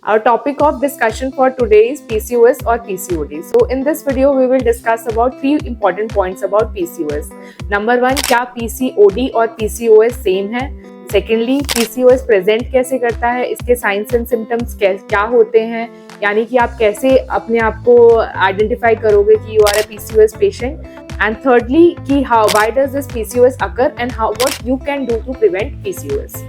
Our topic of discussion for today is PCOS or PCOD. So in this video, we will discuss about three important points about PCOS. Number one, क्या PCOD और PCOS same है? Secondly, PCOS present कैसे करता है, इसके science and symptoms क्या होते हैं, यानी कि आप कैसे अपने आप को आइडेंटिफाई करोगे कि you are a PCOS patient. And thirdly, कि why does this PCOS occur and what you can do to prevent PCOS.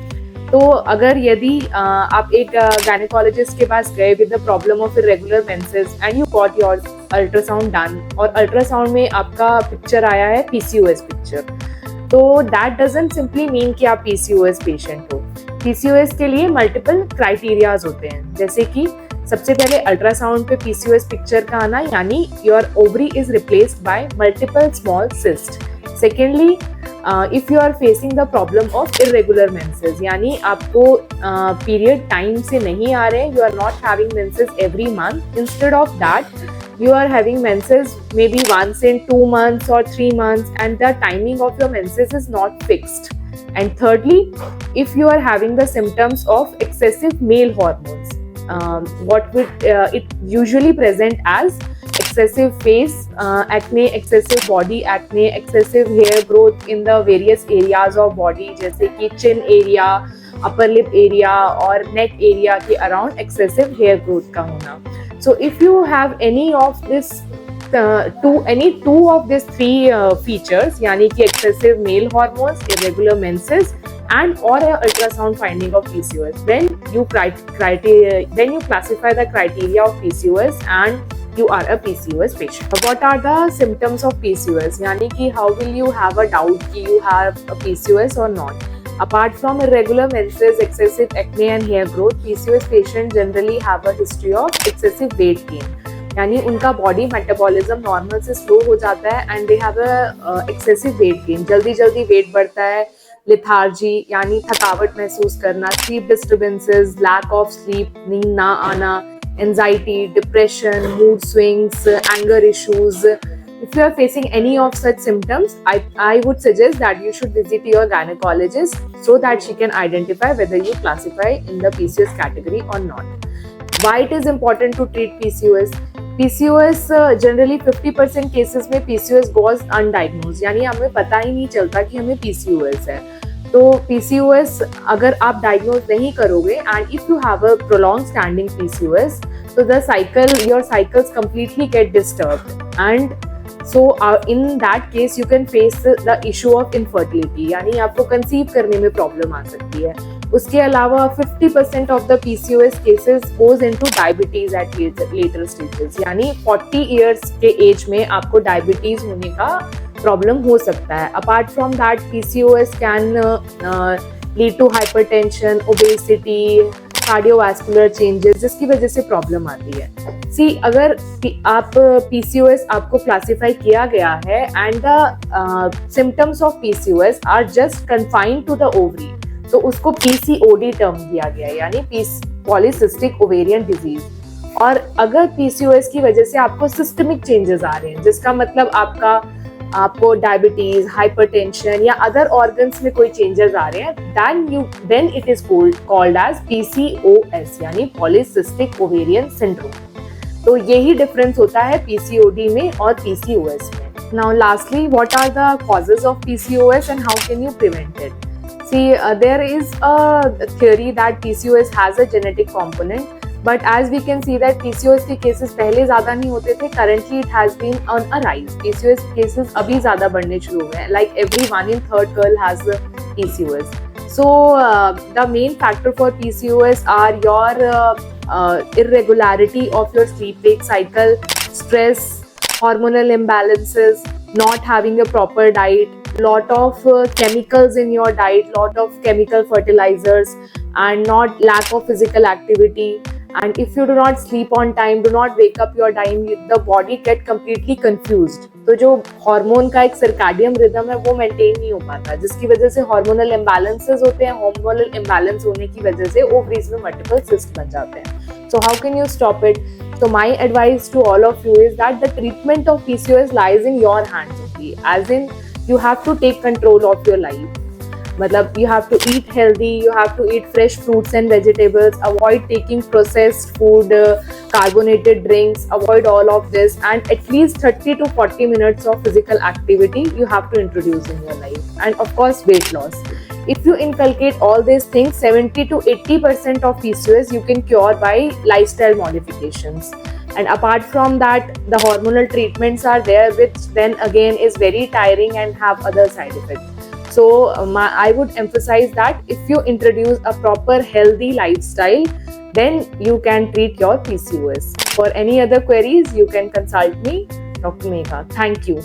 तो अगर यदि आप एक गायनेकोलॉजिस्ट के पास गए with the problem of irregular menses and you got your ultrasound done और ultrasound में आपका पिक्चर आया है PCOS पिक्चर, तो दैट डजंट सिंपली मीन कि आप PCOS पेशेंट हो. PCOS के लिए मल्टीपल क्राइटेरियाज होते हैं, जैसे कि सबसे पहले अल्ट्रासाउंड पे PCOS पिक्चर का आना, यानी your ovary is replaced by multiple small cyst. Secondly, if you are facing the problem of irregular menses, यानी आपको पीरियड टाइम से नहीं आ रहे, you are not having menses every month, instead of that you are having menses maybe once in 2 months or 3 months and the timing of your menses is not fixed. And thirdly, if you are having the symptoms of excessive male hormones, what would it usually present as excessive face acne, excessive body acne, excessive hair growth in the various areas of body, जैसे कि chin area, upper lip area और neck area के around excessive hair growth का होना. So if you have any of this two of these three features, यानी कि excessive male hormones, irregular menses, and or a ultrasound finding of PCOS, then you classify the criteria of PCOS and you are a PCOS patient. What are the symptoms of PCOS? यानी कि how will you have a doubt कि you have a PCOS or not? Apart from irregular menses, excessive acne and hair growth, PCOS patients generally have a history of excessive weight gain. यानी उनका body metabolism normal से slow हो जाता है and they have a excessive weight gain, जल्दी weight बढ़ता है, lethargy यानी थकावट महसूस करना, sleep disturbances, lack of sleep, नींद ना आना, anxiety, depression, mood swings, anger issues. If you are facing any of such symptoms, I would suggest that you should visit your gynecologist so that she can identify whether you classify in the PCOS category or not. Why it is important to treat PCOS? PCOS generally 50% cases में PCOS goes undiagnosed, यानी हमें पता ही नहीं चलता कि हमें PCOS है. तो PCOS अगर आप diagnose नहीं करोगे and if you have a prolonged standing PCOS, so your cycles completely get disturbed and so in that case you can face the issue of infertility, यानी आपको कंसीव करने में प्रॉब्लम आ सकती है. उसके अलावा 50% of the PCOS cases goes into diabetes at later stages, यानी 40 years के एज में आपको डायबिटीज होने का प्रॉब्लम हो सकता है. Apart from that PCOS can lead to hypertension, obesity, cardiovascular changes, जिसकी वजह से प्रॉब्लम आती है. अगर आप PCOS आपको क्लासिफाई किया गया है and the symptoms of PCOS are just confined to the ovary, तो उसको PCOD टर्म दिया गया है, यानी पॉलीसिस्टिक ओवेरियन डिजीज. और अगर PCOS की वजह से आपको सिस्टमिक चेंजेस आ रहे हैं, जिसका मतलब आपको डायबिटीज, हाइपरटेंशन या अदर ऑर्गन्स में कोई चेंजेस आ रहे हैं, then it is called as PCOS, यानी पॉलीसिस्टिक ओवेरियन सिंड्रोम. तो यही डिफरेंस होता है PCOD में और PCOS में. Now lastly, what are the causes of PCOS and how can you prevent it? There is a theory that PCOS has a genetic component, but as we can see that PCOS के cases पहले ज़्यादा नहीं होते थे, currently it has been on a rise. PCOS cases अभी ज़्यादा बढ़ने शुरू हुए हैं, like every 1 in 3 girl has PCOS. So the main factor for PCOS are your irregularity of your sleep-wake cycle, stress, hormonal imbalances, not having a proper diet, lot of chemicals in your diet, lot of chemical fertilizers, and lack of physical activity. And if you do not sleep on time, do not wake up your time, the body get completely confused. तो जो hormone का एक सर्काडियम rhythm है वो maintain नहीं हो पाता, जिसकी वजह से हार्मोनल इम्बैलेंसेस होते हैं. हार्मोनल इम्बैलेंस होने की वजह से ओवरीज में मल्टीपल सिस्ट बन जाते हैं. So how can you stop it? So my advice to all of you is that the treatment of PCOS lies in your hands only, as in you have to take control of your life. मतलब you have to eat healthy, you have to eat fresh fruits and vegetables, avoid taking processed food, carbonated drinks, avoid all of this, and at least 30 to 40 minutes of physical activity you have to introduce in your life. And of course, weight loss. If you inculcate all these things, 70 to 80% of PCOS you can cure by lifestyle modifications. And apart from that, the hormonal treatments are there, which then again is very tiring and have other side effects. So I would emphasize that if you introduce a proper healthy lifestyle, then you can treat your PCOS. For any other queries, you can consult me, Dr. Megha. Thank you.